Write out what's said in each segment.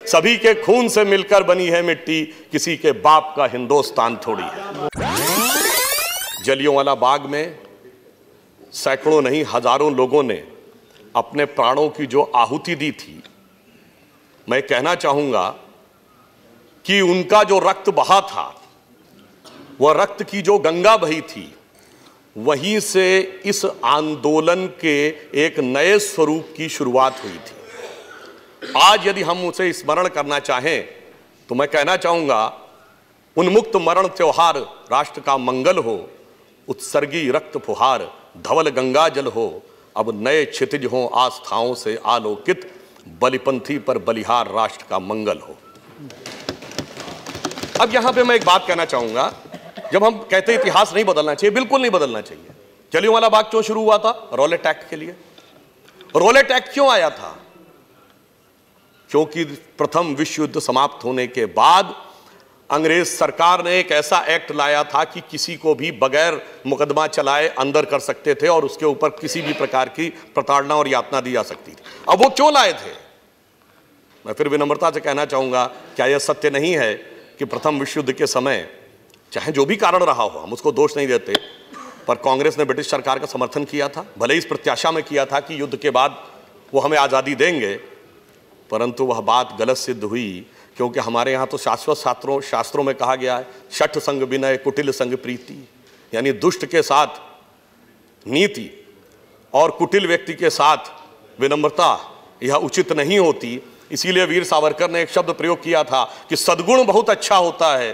सभी के खून से मिलकर बनी है मिट्टी, किसी के बाप का हिंदुस्तान थोड़ी है। जलियांवाला बाग में सैकड़ों नहीं हजारों लोगों ने अपने प्राणों की जो आहुति दी थी, मैं कहना चाहूंगा कि उनका जो रक्त बहा था, वह रक्त की जो गंगा बही थी, वहीं से इस आंदोलन के एक नए स्वरूप की शुरुआत हुई थी। आज यदि हम उसे स्मरण करना चाहें तो मैं कहना चाहूंगा, उन्मुक्त मरण त्योहार राष्ट्र का मंगल हो, उत्सर्गी रक्त फुहार धवल गंगा जल हो, अब नए क्षितिज हो आस्थाओं से आलोकित, बलिपंथी पर बलिहार राष्ट्र का मंगल हो। अब यहां पे मैं एक बात कहना चाहूंगा, जब हम कहते इतिहास नहीं बदलना चाहिए, बिल्कुल नहीं बदलना चाहिए। जलियांवाला बाग क्यों शुरू हुआ था? रॉलेट एक्ट के लिए। रॉलेट एक्ट क्यों आया था? क्योंकि प्रथम विश्व युद्ध समाप्त होने के बाद अंग्रेज सरकार ने एक ऐसा एक्ट लाया था कि किसी को भी बगैर मुकदमा चलाए अंदर कर सकते थे और उसके ऊपर किसी भी प्रकार की प्रताड़ना और यातना दी जा सकती थी। अब वो क्यों लाए थे? मैं फिर विनम्रता से कहना चाहूंगा, क्या यह सत्य नहीं है कि प्रथम विश्व युद्ध के समय, चाहे जो भी कारण रहा हो, हम उसको दोष नहीं देते, पर कांग्रेस ने ब्रिटिश सरकार का समर्थन किया था, भले इस प्रत्याशा में किया था कि युद्ध के बाद वो हमें आज़ादी देंगे, परंतु वह बात गलत सिद्ध हुई। क्योंकि हमारे यहाँ तो शाश्वत शास्त्रों में कहा गया है, शठ संग विनय कुटिल संग प्रीति, यानी दुष्ट के साथ नीति और कुटिल व्यक्ति के साथ विनम्रता यह उचित नहीं होती। इसीलिए वीर सावरकर ने एक शब्द प्रयोग किया था कि सद्गुण बहुत अच्छा होता है,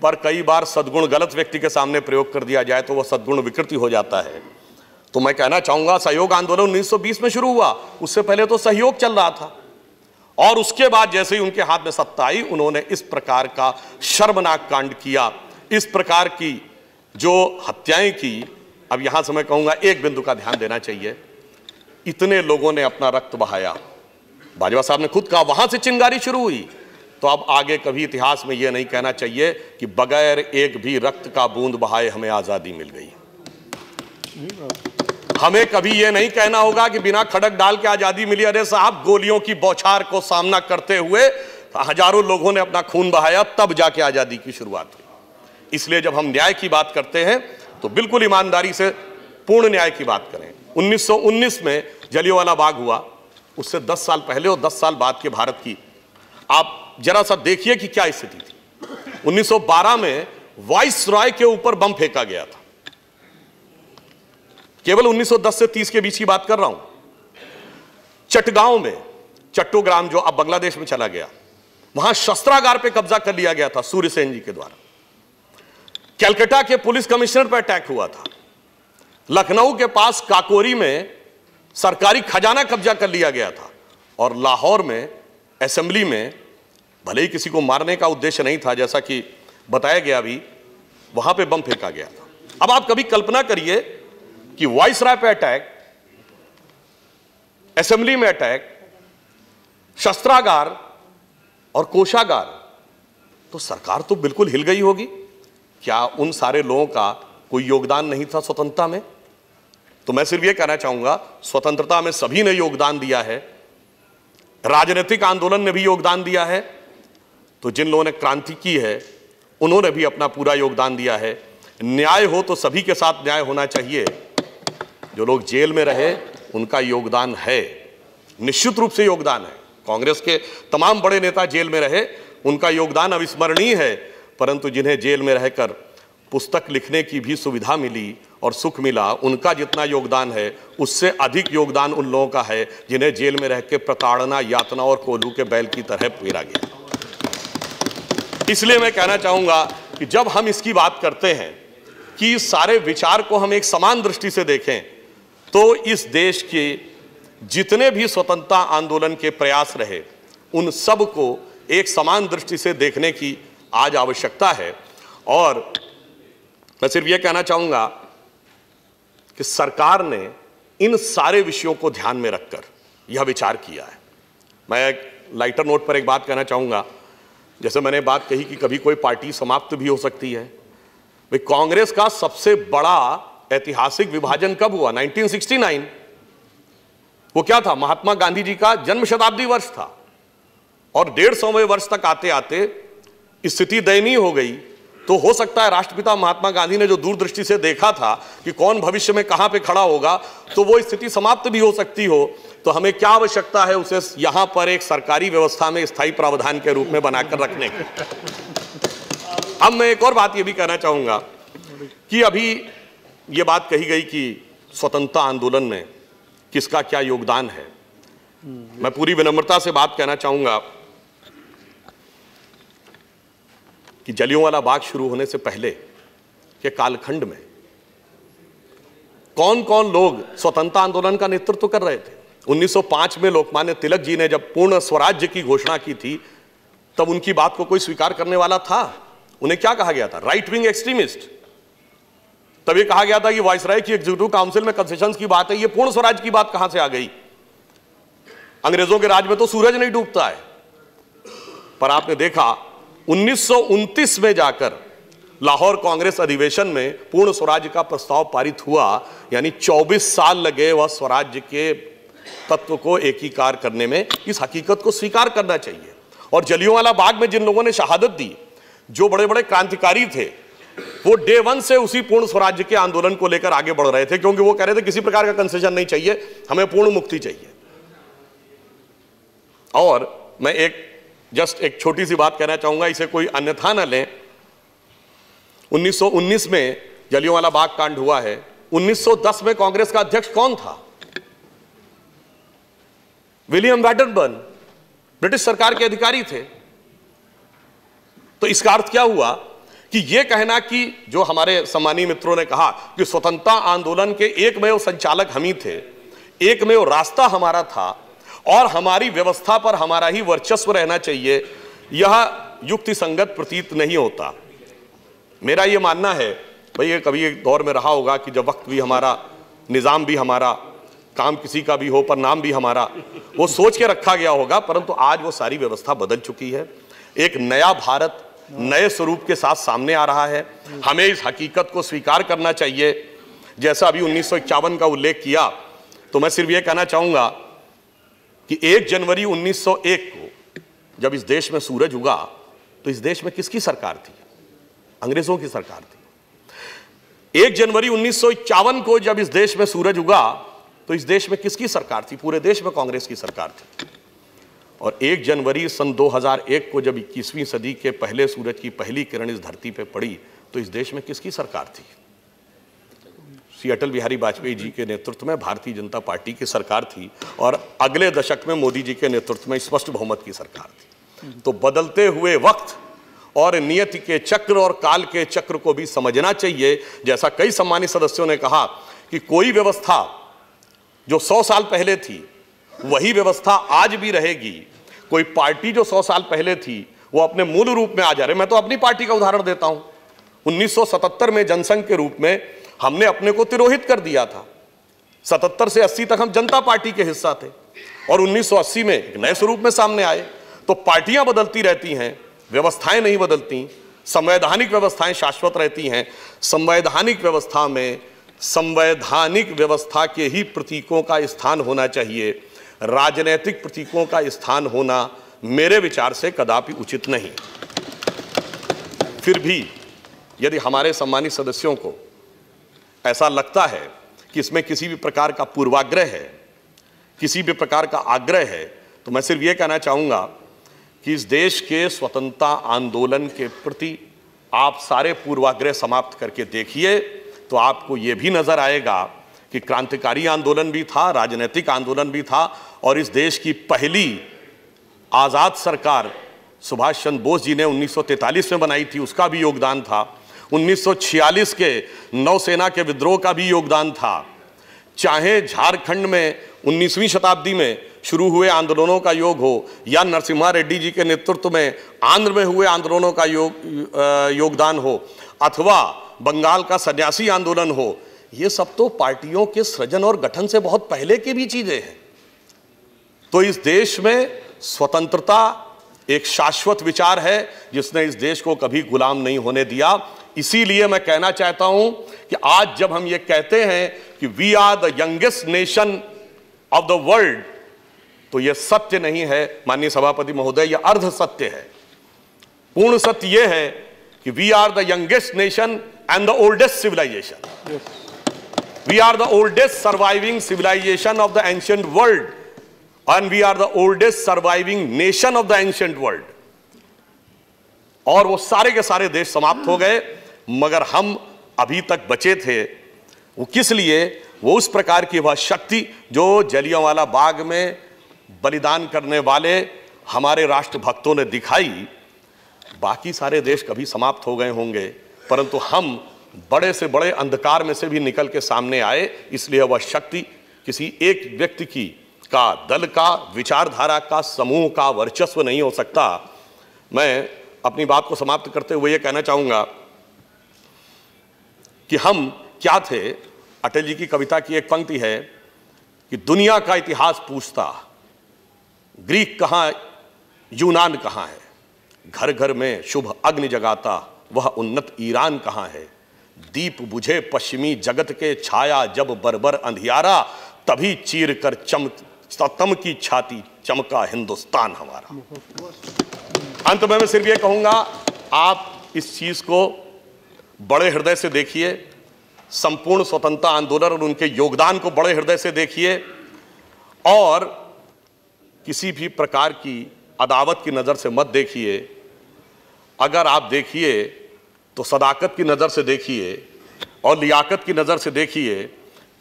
पर कई बार सद्गुण गलत व्यक्ति के सामने प्रयोग कर दिया जाए तो वह सद्गुण विकृति हो जाता है। तो मैं कहना चाहूंगा, सहयोग आंदोलन 1920 में शुरू हुआ, उससे पहले तो सहयोग चल रहा था, और उसके बाद जैसे ही उनके हाथ में सत्ता आई, उन्होंने इस प्रकार का शर्मनाक कांड किया, इस प्रकार की जो हत्याएं की। अब यहां से मैं कहूंगा, एक बिंदु का ध्यान देना चाहिए, इतने लोगों ने अपना रक्त बहाया, बाजवा साहब ने खुद कहा वहां से चिंगारी शुरू हुई, तो अब आगे कभी इतिहास में यह नहीं कहना चाहिए कि बगैर एक भी रक्त का बूंद बहाए हमें आजादी मिल गई। हमें कभी यह नहीं कहना होगा कि बिना खड़क डाल के आजादी मिली। अरे साहब, गोलियों की बौछार को सामना करते हुए हजारों लोगों ने अपना खून बहाया, तब जाके आजादी की शुरुआत हुई। इसलिए जब हम न्याय की बात करते हैं तो बिल्कुल ईमानदारी से पूर्ण न्याय की बात करें। 1919 में जलियांवाला बाग हुआ, उससे 10 साल पहले और 10 साल बाद के भारत की आप जरा सा देखिए कि क्या स्थिति थी। 1912 में वाइस रॉय के ऊपर बम फेंका गया था। केवल 1910 से 30 के बीच की बात कर रहा हूं। चटगांव में, चट्टोग्राम जो अब बांग्लादेश में चला गया, वहां शस्त्रागार पे कब्जा कर लिया गया था सूर्यसेन जी के द्वारा। कलकत्ता के पुलिस कमिश्नर पर अटैक हुआ था। लखनऊ के पास काकोरी में सरकारी खजाना कब्जा कर लिया गया था, और लाहौर में असेंबली में, भले ही किसी को मारने का उद्देश्य नहीं था, जैसा कि बताया गया अभी, वहां पे बम फेंका गया था। अब आप कभी कल्पना करिए कि वाइसराय पे अटैक, असेंबली में अटैक, शस्त्रागार और कोषागार, तो सरकार तो बिल्कुल हिल गई होगी। क्या उन सारे लोगों का कोई योगदान नहीं था स्वतंत्रता में? तो मैं सिर्फ यह कहना चाहूंगा, स्वतंत्रता में सभी ने योगदान दिया है, राजनीतिक आंदोलन ने भी योगदान दिया है, तो जिन लोगों ने क्रांति की है उन्होंने भी अपना पूरा योगदान दिया है। न्याय हो तो सभी के साथ न्याय होना चाहिए। जो लोग जेल में रहे उनका योगदान है, निश्चित रूप से योगदान है। कांग्रेस के तमाम बड़े नेता जेल में रहे, उनका योगदान अविस्मरणीय है, परंतु जिन्हें जेल में रहकर पुस्तक लिखने की भी सुविधा मिली और सुख मिला, उनका जितना योगदान है उससे अधिक योगदान उन लोगों का है जिन्हें जेल में रह के प्रताड़ना, यातना और कोल्हू के बैल की तरह पेरा गया। इसलिए मैं कहना चाहूंगा कि जब हम इसकी बात करते हैं कि सारे विचार को हम एक समान दृष्टि से देखें, तो इस देश के जितने भी स्वतंत्रता आंदोलन के प्रयास रहे, उन सब को एक समान दृष्टि से देखने की आज आवश्यकता है। और मैं सिर्फ यह कहना चाहूंगा कि सरकार ने इन सारे विषयों को ध्यान में रखकर यह विचार किया है। मैं एक लाइटर नोट पर एक बात कहना चाहूंगा, जैसे मैंने बात कही कि कभी कोई पार्टी समाप्त भी हो सकती है। भाई, कांग्रेस का सबसे बड़ा ऐतिहासिक विभाजन कब हुआ? 1969। वो क्या था? महात्मा गांधी जी का जन्म शताब्दी वर्ष था। और 150वें वर्ष तक आते आते स्थिति दयनीय हो गई, तो हो सकता है राष्ट्रपिता महात्मा गांधी ने जो दूरदृष्टि से देखा था कि कौन भविष्य में कहां पे खड़ा होगा, तो वो स्थिति समाप्त भी हो सकती हो। तो हमें क्या आवश्यकता है उसे यहां पर एक सरकारी व्यवस्था में स्थायी प्रावधान के रूप में बनाकर रखने की। अब मैं एक और बात ये भी कहना चाहूंगा कि अभी ये बात कही गई कि स्वतंत्रता आंदोलन में किसका क्या योगदान है। मैं पूरी विनम्रता से बात कहना चाहूंगा कि जलियांवाला बाग शुरू होने से पहले के कालखंड में कौन कौन लोग स्वतंत्रता आंदोलन का नेतृत्व कर रहे थे। 1905 में लोकमान्य तिलक जी ने जब पूर्ण स्वराज्य की घोषणा की थी, तब उनकी बात को कोई स्वीकार करने वाला था? उन्हें क्या कहा गया था? Right wing extremist. तब ये कहा गया था कि वायसराय की एग्जीक्यूटिव काउंसिल में कंसेशंस की बात है, ये पूर्ण स्वराज की बात कहां से आ गई? अंग्रेजों के राज में तो सूरज नहीं डूबता है। पर आपने देखा 1929 में जाकर लाहौर कांग्रेस अधिवेशन में पूर्ण स्वराज्य का प्रस्ताव पारित हुआ, यानी 24 साल लगे वह स्वराज्य के तत्व को एकीकार करने में। इस हकीकत को स्वीकार करना चाहिए। और जलियांवाला बाग में जिन लोगों ने शहादत दी, जो बड़े बड़े क्रांतिकारी थे, वो डे वन से उसी पूर्ण स्वराज्य के आंदोलन को लेकर आगे बढ़ रहे थे, क्योंकि वो कह रहे थे किसी प्रकार का कंसेशन नहीं चाहिए, हमें पूर्ण मुक्ति चाहिए। और मैं एक छोटी सी बात कहना चाहूंगा, इसे कोई अन्यथा न लें। 1919 में जलियांवाला बाग कांड हुआ है। 1910 में कांग्रेस का अध्यक्ष कौन था? विलियम वैडरबर्न, ब्रिटिश सरकार के अधिकारी थे। तो इसका अर्थ क्या हुआ कि यह कहना कि जो हमारे सम्मानीय मित्रों ने कहा कि स्वतंत्रता आंदोलन के एकमेव संचालक हम ही थे, एकमेव रास्ता हमारा था और हमारी व्यवस्था पर हमारा ही वर्चस्व रहना चाहिए, यह युक्ति संगत प्रतीत नहीं होता। मेरा यह मानना है, भाई ये कभी एक दौर में रहा होगा कि जब वक्त भी हमारा, निजाम भी हमारा, काम किसी का भी हो पर नाम भी हमारा, वो सोच के रखा गया होगा। परंतु आज वो सारी व्यवस्था बदल चुकी है। एक नया भारत नए स्वरूप के साथ सामने आ रहा है। हमें इस हकीकत को स्वीकार करना चाहिए। जैसा अभी 1951 का उल्लेख किया, तो मैं सिर्फ ये कहना चाहूंगा कि 1 जनवरी 1901 को जब इस देश में सूरज उगा, तो इस देश में किसकी सरकार थी? अंग्रेजों की सरकार थी। 1 जनवरी 1951 को जब इस देश में सूरज उगा, तो इस देश में किसकी सरकार थी? पूरे देश में कांग्रेस की सरकार थी। और 1 जनवरी सन 2001 को जब 21वीं सदी के पहले सूरज की पहली किरण इस धरती पे पड़ी, तो इस देश में किसकी सरकार थी? श्री अटल बिहारी वाजपेयी जी के नेतृत्व में भारतीय जनता पार्टी की सरकार थी और अगले दशक में मोदी जी के नेतृत्व में स्पष्ट बहुमत की सरकार थी। तो बदलते हुए वक्त और नियति के चक्र और काल के चक्र को भी समझना चाहिए। जैसा कई सम्मानित सदस्यों ने कहा कि कोई व्यवस्था जो 100 साल पहले थी वही व्यवस्था आज भी रहेगी। कोई पार्टी जो 100 साल पहले थी वो अपने मूल रूप में आ जा रही। मैं तो अपनी पार्टी का उदाहरण देता हूं। 1977 में जनसंघ के रूप में हमने अपने को तिरोहित कर दिया था। 77 से 80 तक हम जनता पार्टी के हिस्सा थे और 1980 में एक नए स्वरूप में सामने आए। तो पार्टियां बदलती रहती हैं, व्यवस्थाएं नहीं बदलती। संवैधानिक व्यवस्थाएं शाश्वत रहती हैं। संवैधानिक व्यवस्था में संवैधानिक व्यवस्था के ही प्रतीकों का स्थान होना चाहिए। राजनीतिक प्रतीकों का स्थान होना मेरे विचार से कदापि उचित नहीं। फिर भी यदि हमारे सम्मानित सदस्यों को ऐसा लगता है कि इसमें किसी भी प्रकार का पूर्वाग्रह है, किसी भी प्रकार का आग्रह है, तो मैं सिर्फ ये कहना चाहूँगा कि इस देश के स्वतंत्रता आंदोलन के प्रति आप सारे पूर्वाग्रह समाप्त करके देखिए, तो आपको ये भी नज़र आएगा कि क्रांतिकारी आंदोलन भी था, राजनीतिक आंदोलन भी था और इस देश की पहली आज़ाद सरकार सुभाष चंद्र बोस जी ने 1943 में बनाई थी, उसका भी योगदान था। 1946 के नौसेना के विद्रोह का भी योगदान था। चाहे झारखंड में 19वीं शताब्दी में शुरू हुए आंदोलनों का योग हो या नरसिम्हा रेड्डी जी के नेतृत्व में आंध्र में हुए आंदोलनों का योगदान हो अथवा बंगाल का सन्यासी आंदोलन हो, ये सब तो पार्टियों के सृजन और गठन से बहुत पहले की भी चीजें हैं। तो इस देश में स्वतंत्रता एक शाश्वत विचार है जिसने इस देश को कभी गुलाम नहीं होने दिया। इसीलिए मैं कहना चाहता हूं कि आज जब हम ये कहते हैं कि we are the youngest nation of the world, तो यह सत्य नहीं है माननीय सभापति महोदय, यह अर्ध सत्य है। पूर्ण सत्य यह है कि we are the youngest nation and the oldest civilisation. We are the oldest surviving civilisation of the ancient world and we are the oldest surviving nation of the ancient world. और वो सारे के सारे देश समाप्त हो गए, मगर हम अभी तक बचे थे। वो किस लिए? वो उस प्रकार की वह शक्ति जो जलियांवाला बाग में बलिदान करने वाले हमारे राष्ट्रभक्तों ने दिखाई। बाकी सारे देश कभी समाप्त हो गए होंगे, परंतु हम बड़े से बड़े अंधकार में से भी निकल के सामने आए। इसलिए वह शक्ति किसी एक व्यक्ति की, का, दल का, विचारधारा का, समूह का वर्चस्व नहीं हो सकता। मैं अपनी बात को समाप्त करते हुए यह कहना चाहूंगा कि हम क्या थे। अटल जी की कविता की एक पंक्ति है कि दुनिया का इतिहास पूछता, ग्रीक कहां, यूनान कहां है, घर घर में शुभ अग्नि जगाता वह उन्नत ईरान कहां है, दीप बुझे पश्चिमी जगत के छाया जब बरबर अंधियारा, तभी चीर कर तम की छाती चमका हिंदुस्तान हमारा। अंत में मैं सिर्फ ये कहूंगा, आप इस चीज को बड़े हृदय से देखिए, संपूर्ण स्वतंत्रता आंदोलन और उनके योगदान को बड़े हृदय से देखिए, और किसी भी प्रकार की अदावत की नजर से मत देखिए। अगर आप देखिए तो सदाकत की नजर से देखिए और लियाकत की नजर से देखिए।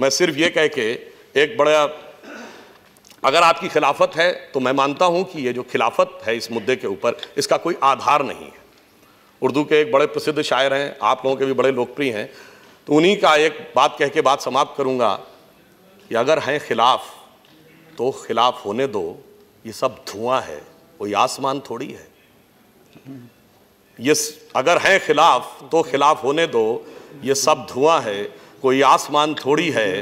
मैं सिर्फ ये कह के एक बड़ा, अगर आपकी खिलाफत है तो मैं मानता हूं कि ये जो खिलाफत है इस मुद्दे के ऊपर, इसका कोई आधार नहीं है। उर्दू के एक बड़े प्रसिद्ध शायर हैं, आप लोगों के भी बड़े लोकप्रिय हैं, तो उन्हीं का एक बात कह के बात समाप्त करूंगा कि अगर हैं खिलाफ तो खिलाफ होने दो, ये सब धुआं है, कोई आसमान थोड़ी है। ये अगर हैं खिलाफ तो खिलाफ होने दो, ये सब धुआं है, कोई आसमान थोड़ी है।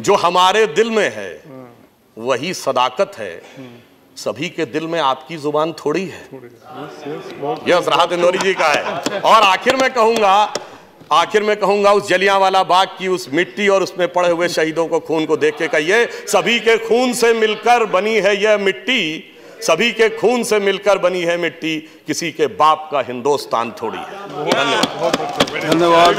जो हमारे दिल में है वही सदाकत है, सभी के दिल में आपकी जुबान थोड़ी है। यह राहत इंदौरी जी का है। और आखिर में कहूंगा उस जलियांवाला बाग की उस मिट्टी और उसमें पड़े हुए शहीदों को, खून को देख के कहिए, सभी के खून से मिलकर बनी है यह मिट्टी, सभी के खून से मिलकर बनी है मिट्टी, किसी के बाप का हिंदुस्तान थोड़ी है। धन्यवाद।